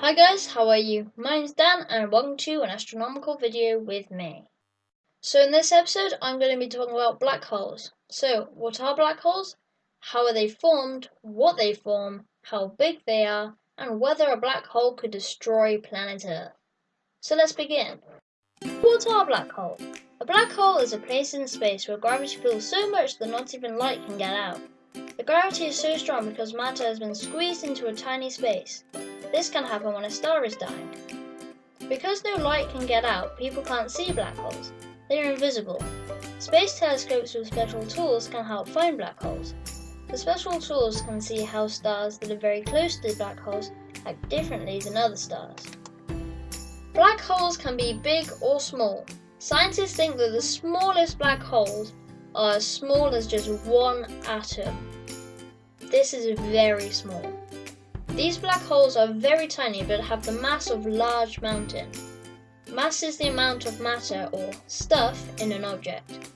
Hi guys, how are you? My name's Dan and welcome to an astronomical video with me. So in this episode I'm going to be talking about black holes. So what are black holes? How are they formed? What they form? How big they are? And whether a black hole could destroy planet Earth. So let's begin. What are black holes? A black hole is a place in space where gravity pulls so much that not even light can get out. The gravity is so strong because matter has been squeezed into a tiny space. This can happen when a star is dying. Because no light can get out, people can't see black holes. They are invisible. Space telescopes with special tools can help find black holes. The special tools can see how stars that are very close to black holes act differently than other stars. Black holes can be big or small. Scientists think that the smallest black holes are as small as just one atom. This is very small. These black holes are very tiny but have the mass of a large mountain. Mass is the amount of matter or stuff in an object.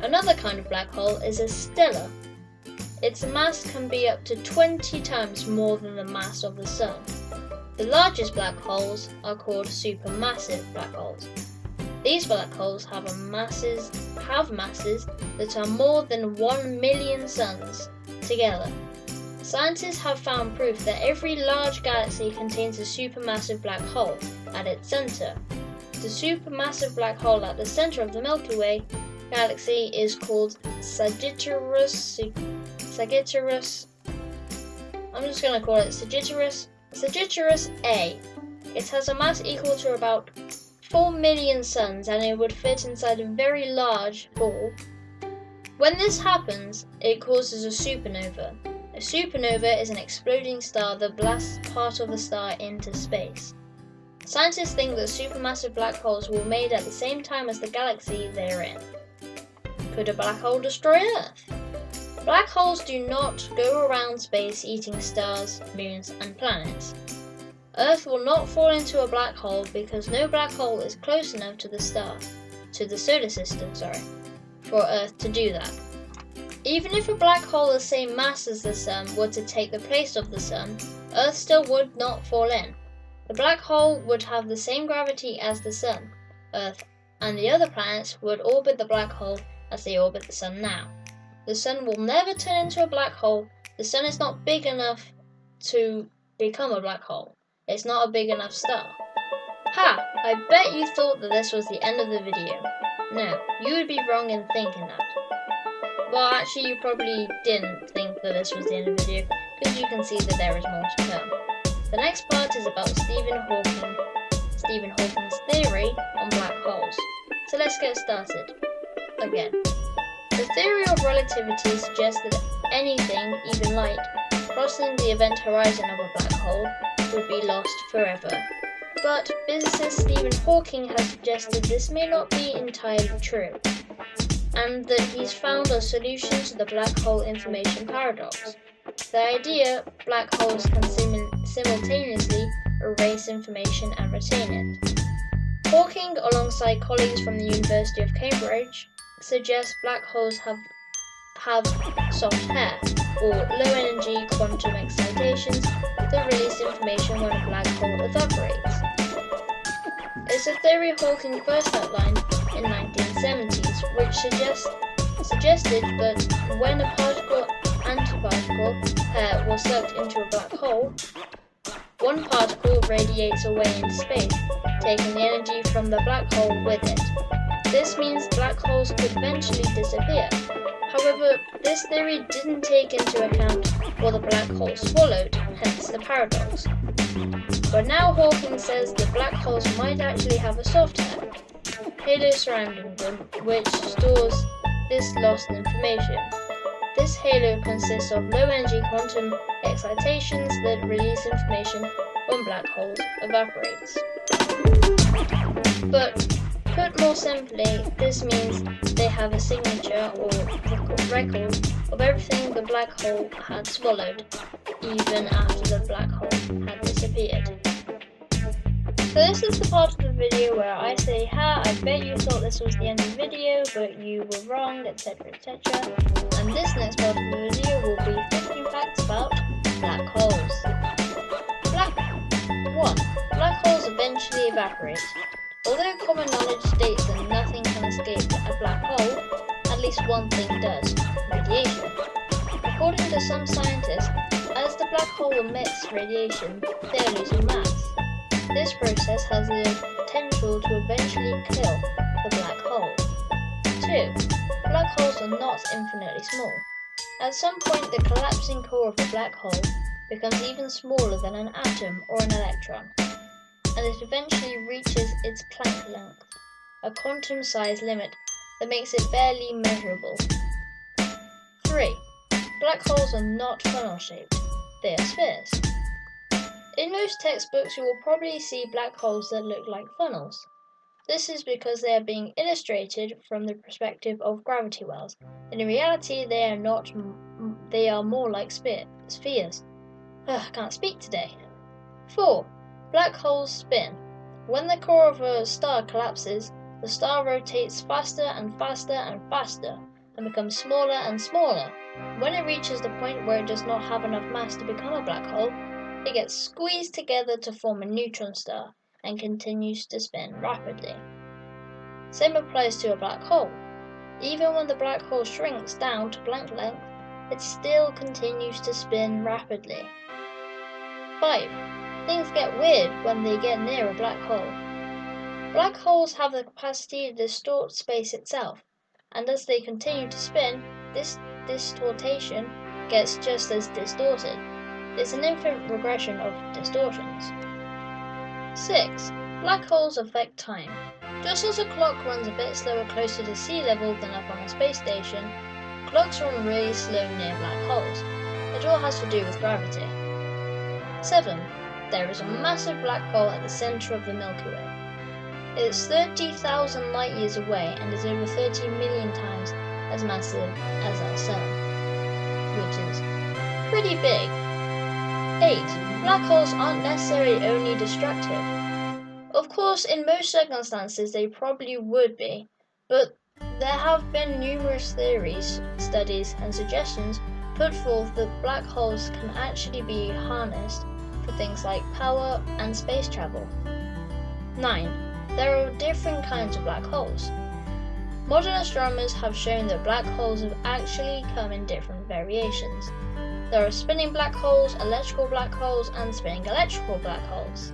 Another kind of black hole is a stellar. Its mass can be up to 20 times more than the mass of the Sun. The largest black holes are called supermassive black holes. These black holes have masses that are more than 1 million suns together. Scientists have found proof that every large galaxy contains a supermassive black hole at its center. The supermassive black hole at the center of the Milky Way galaxy is called Sagittarius. I'm just going to call it Sagittarius A. It has a mass equal to about 4 million suns and it would fit inside a very large ball. When this happens, it causes a supernova. A supernova is an exploding star that blasts part of the star into space. Scientists think that supermassive black holes were made at the same time as the galaxy they're in. Could a black hole destroy Earth? Black holes do not go around space eating stars, moons, and planets. Earth will not fall into a black hole because no black hole is close enough to the solar system, for Earth to do that. Even if a black hole the same mass as the Sun were to take the place of the Sun, Earth still would not fall in. The black hole would have the same gravity as the Sun. Earth and the other planets would orbit the black hole as they orbit the Sun now. The Sun will never turn into a black hole. The Sun is not big enough to become a black hole. It's not a big enough star. Ha! I bet you thought that this was the end of the video. No, you would be wrong in thinking that. Well, actually, you probably didn't think that this was the end of the video, because you can see that there is more to come. The next part is about Stephen Hawking's theory on black holes. So let's get started. Again. The theory of relativity suggests that anything, even light, crossing the event horizon of a black hole would be lost forever. But physicist Stephen Hawking has suggested this may not be entirely true, and that he's found a solution to the black hole information paradox. The idea black holes can simultaneously erase information and retain it. Hawking, alongside colleagues from the University of Cambridge, suggests black holes have soft hair, or low-energy quantum excitations that release information when a black hole evaporates. It's a theory Hawking first outlined in the 1970s, which suggested that when a particle-antiparticle pair was sucked into a black hole, one particle radiates away into space, taking the energy from the black hole with it. This means black holes could eventually disappear. However, this theory didn't take into account what the black hole swallowed, hence the paradox. But now Hawking says that black holes might actually have a soft halo surrounding them, which stores this lost information. This halo consists of low-energy quantum excitations that release information when black holes evaporates. But put more simply, this means they have a signature or record of everything the black hole had swallowed, even after the black hole had disappeared. So this is the part of the video where I say, ha, I bet you thought this was the end of the video, but you were wrong, etc, etc. And this next part of the video will be 15 facts about black holes. 1. evaporate. Although common knowledge states that nothing can escape a black hole, at least one thing does: radiation. According to some scientists, as the black hole emits radiation, they are losing mass. This process has the potential to eventually kill the black hole. 2. Black holes are not infinitely small. At some point, the collapsing core of a black hole becomes even smaller than an atom or an electron, and it eventually reaches its Planck length, a quantum size limit that makes it barely measurable. 3. Black holes are not funnel-shaped, they are spheres. In most textbooks you will probably see black holes that look like funnels. This is because they are being illustrated from the perspective of gravity wells, and in reality they are more like spheres. I can't speak today. 4. Black holes spin. When the core of a star collapses, the star rotates faster and faster and faster, and becomes smaller and smaller. When it reaches the point where it does not have enough mass to become a black hole, it gets squeezed together to form a neutron star, and continues to spin rapidly. Same applies to a black hole. Even when the black hole shrinks down to Planck length, it still continues to spin rapidly. 5. Things get weird when they get near a black hole. Black holes have the capacity to distort space itself, and as they continue to spin, this distortion gets just as distorted. It's an infinite regression of distortions. 6. Black holes affect time. Just as a clock runs a bit slower closer to sea level than up on a space station, clocks run really slow near black holes. It all has to do with gravity. 7. There is a massive black hole at the centre of the Milky Way. It's 30,000 light years away and is over 30 million times as massive as our Sun, which is pretty big. 8. Black holes aren't necessarily only destructive. Of course, in most circumstances they probably would be, but there have been numerous theories, studies and suggestions put forth that black holes can actually be harnessed for things like power and space travel. 9. There are different kinds of black holes. Modern astronomers have shown that black holes have actually come in different variations. There are spinning black holes, electrical black holes, and spinning electrical black holes.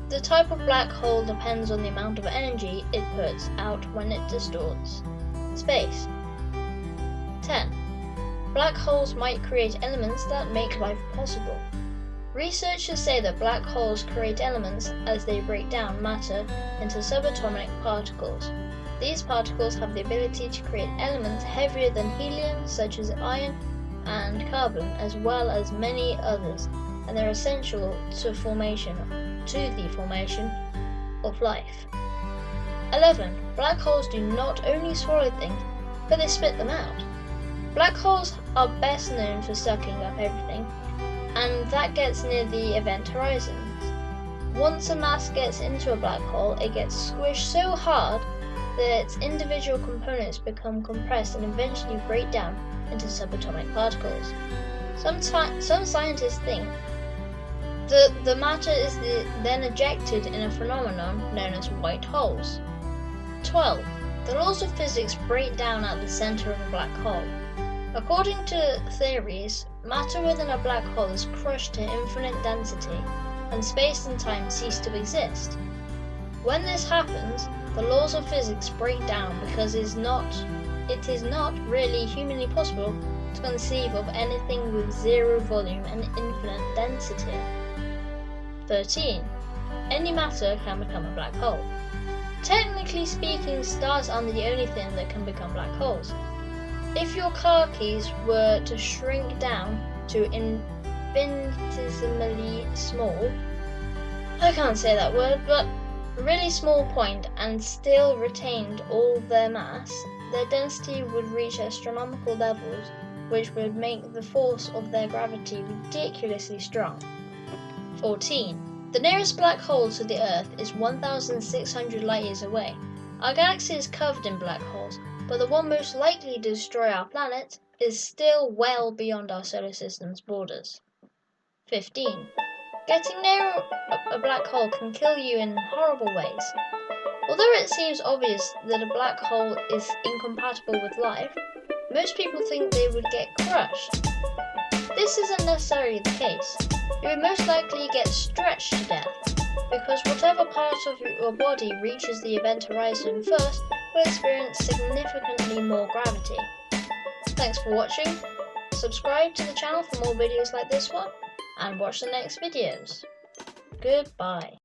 The type of black hole depends on the amount of energy it puts out when it distorts space. 10. Black holes might create elements that make life possible. Researchers say that black holes create elements as they break down matter into subatomic particles. These particles have the ability to create elements heavier than helium, such as iron and carbon, as well as many others, and they're essential to the formation of life. 11. Black holes do not only swallow things, but they spit them out. Black holes are best known for sucking up everything, and that gets near the event horizons. Once a mass gets into a black hole, it gets squished so hard that its individual components become compressed and eventually break down into subatomic particles. Some scientists think that the matter is then ejected in a phenomenon known as white holes. 12. The laws of physics break down at the centre of a black hole. According to theories, matter within a black hole is crushed to infinite density, and space and time cease to exist. When this happens, the laws of physics break down because it is not really humanly possible to conceive of anything with zero volume and infinite density. 13. Any matter can become a black hole. Technically speaking, stars aren't the only thing that can become black holes. If your car keys were to shrink down to infinitesimally small, I can't say that word, but really small point, and still retained all their mass, their density would reach astronomical levels, which would make the force of their gravity ridiculously strong. 14. The nearest black hole to the Earth is 1,600 light years away. Our galaxy is covered in black holes, but the one most likely to destroy our planet is still well beyond our solar system's borders. 15. Getting near a black hole can kill you in horrible ways. Although it seems obvious that a black hole is incompatible with life, most people think they would get crushed. This isn't necessarily the case. You would most likely get stretched to death, because whatever part of your body reaches the event horizon first will experience significantly more gravity. Thanks for watching. Subscribe to the channel for more videos like this one, and watch the next videos. Goodbye.